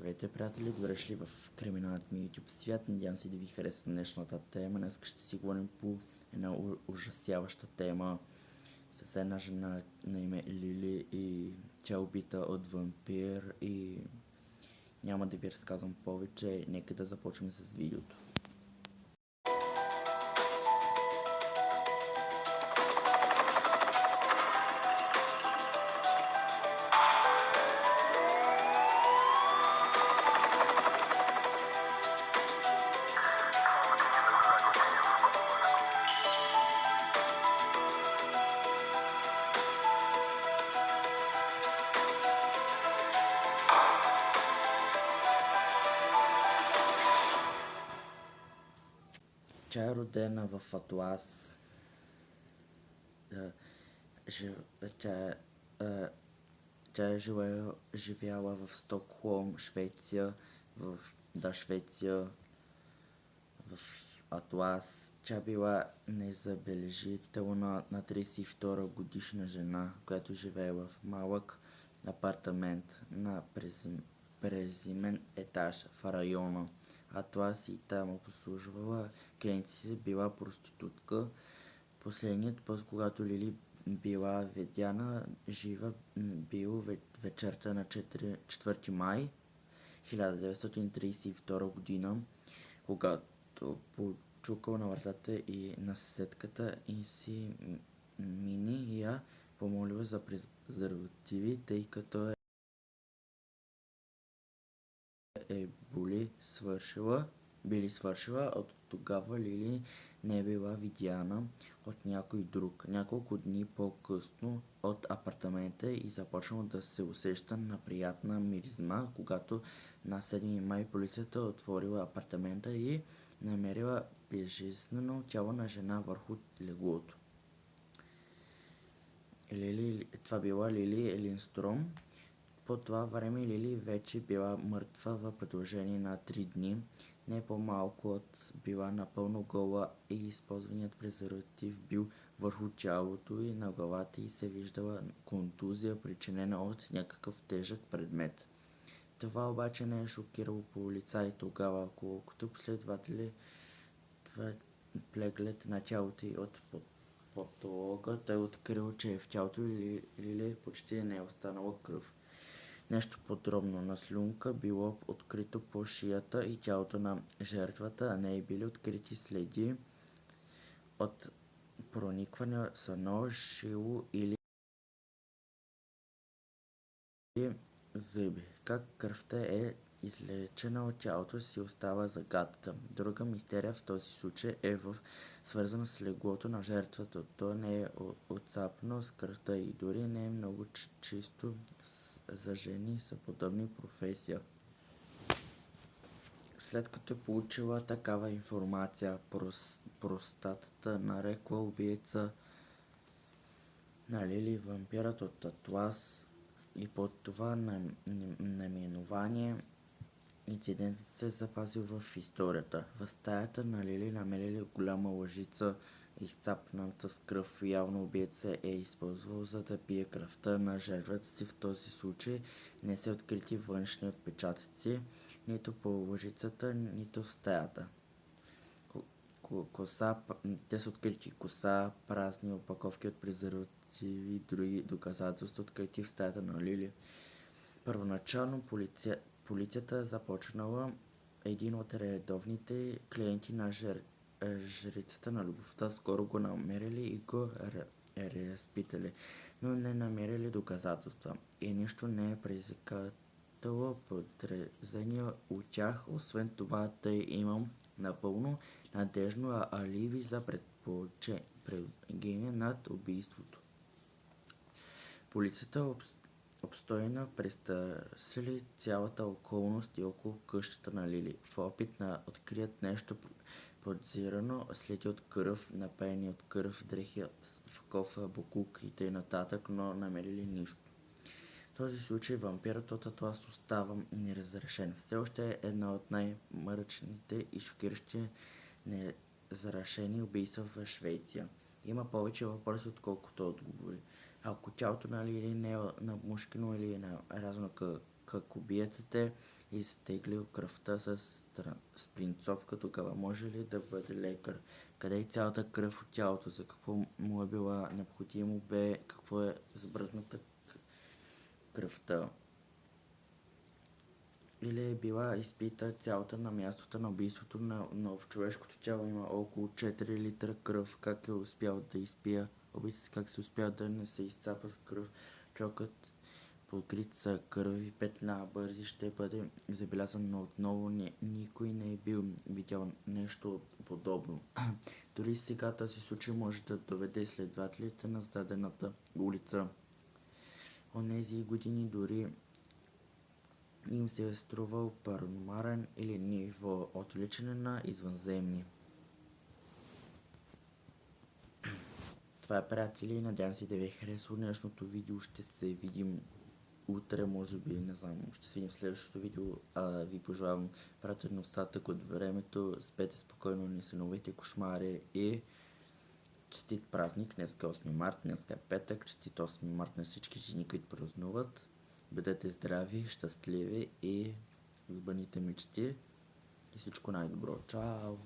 Здравейте, приятели! Добре шли в криминалният ми YouTube свят. Надявам се да ви хареса днешната тема. Днес ще си говорим по една ужасяваща тема с една жена на име Лили и тя е убита от вампир и няма да ви разказвам повече. Нека да започнем с видеото. Тя е родена в Атлас. Тя е живяла в Стокхолм, Швеция, Швеция, в Атлас. Тя била незабележителна на 32 годишна жена, която живее в малък апартамент на презимен етаж в района Атлас и там обслужвала клиенти си, била проститутка. Последният път, когато Лили била видяна жива, бил вечерта на 4 май 1932 година, когато почукал на вратата и на съседката и си мини и я помолила за презервативи, тъй като били свършила. От тогава Лили не е била видяна от някой друг. Няколко дни по-късно от апартамента и започнало да се усеща неприятна миризма, когато на 7 май полицията отворила апартамента и намерила безжизнено тяло на жена върху леглото. Това била Лили Линстром. По това време Лили вече била мъртва в продължение на 3 дни, не по-малко от била напълно гола и използваният презерватив бил върху тялото и на главата и се виждала контузия, причинена от някакъв тежък предмет. Това обаче не е шокирало полицаи тогава, колкото последователи преглед на тялото и от патолога той открил, че в тялото Лили почти не е останала кръв. Нещо подробно на слюнка било открито по шията и тялото на жертвата, а не е били открити следи от проникване с нож, жило или зъби. Как кръвта е излечена от тялото си остава загадка. Друга мистерия в този случай е свързана с леглото на жертвата. То не е отцапано с кръвта и дори не е много чисто за жени с подобни професия. След като е получила такава информация, простатата нарекла убийца на Лили вампирът от Атлас и под това наименование инцидентът се запазил в историята. В стаята на Лили намерили голяма лъжица, изцапната с кръв. Явно убийца е използвал, за да пие кръвта на жертвата си. В този случай не са открити външни отпечатъци, нито по лъжицата, нито в стаята. Те са открити коса, празни опаковки от презервативи и други доказателства, открити в стаята на Лили. Първоначално полицията започнала един от редовните клиенти на жрицата на любовта. Скоро го намерили и го разпитали, но не намерили доказателства и нищо не е предизвикало подозрения от тях. Освен това, тъй имам напълно надежно алиби за предположение над убийството. Полицията обстойно престърсили цялата околност и около къщата на Лили, в опит на открият нещо подозирано, следи от кръв, напаяни от кръв, дрехи в кофа, букук и т.н., но намерили нищо. В този случай вампирът от Атлас остава неразрешен. Все още е една от най-мрачните и шокиращи незарешени убийства в Швеция. Има повече въпроси, отколкото отговори. Ако тялото на Лили не е намушкено или е нарязано как убиецът е изтеглил кръвта с принцовка, тогава може ли да бъде лекар? Къде е цялата кръв от тялото? За какво му е била необходимо бе? Какво е сбръдната кръвта? Или е била изпита цялата на мястото на убийството в човешкото тяло има около 4 литра кръв. Как е успял да изпия? Как се успя да не се изцапа с кръв? Чокът покрит са кръви петна, бързи ще бъде забелязан, но отново никой не е бил видял нещо подобно. Дори сега този случай може да доведе следователите на зададената улица. Онези години дори им се е струвал паранормален или ниво отвличане на извънземни. Това е, приятели, надявам се да ви е харесало днешното видео. Ще се видим утре, може би, не знам, ще се видим в следващото видео. Ви пожелавам приятен остатък от времето, спете спокойно, не сънувайте кошмари и честит празник. Днес е 8 март, днес е петък, честит 8 март на всички жени, които празнуват. Бъдете здрави, щастливи и сбъдните мечти и всичко най-добро. Чао!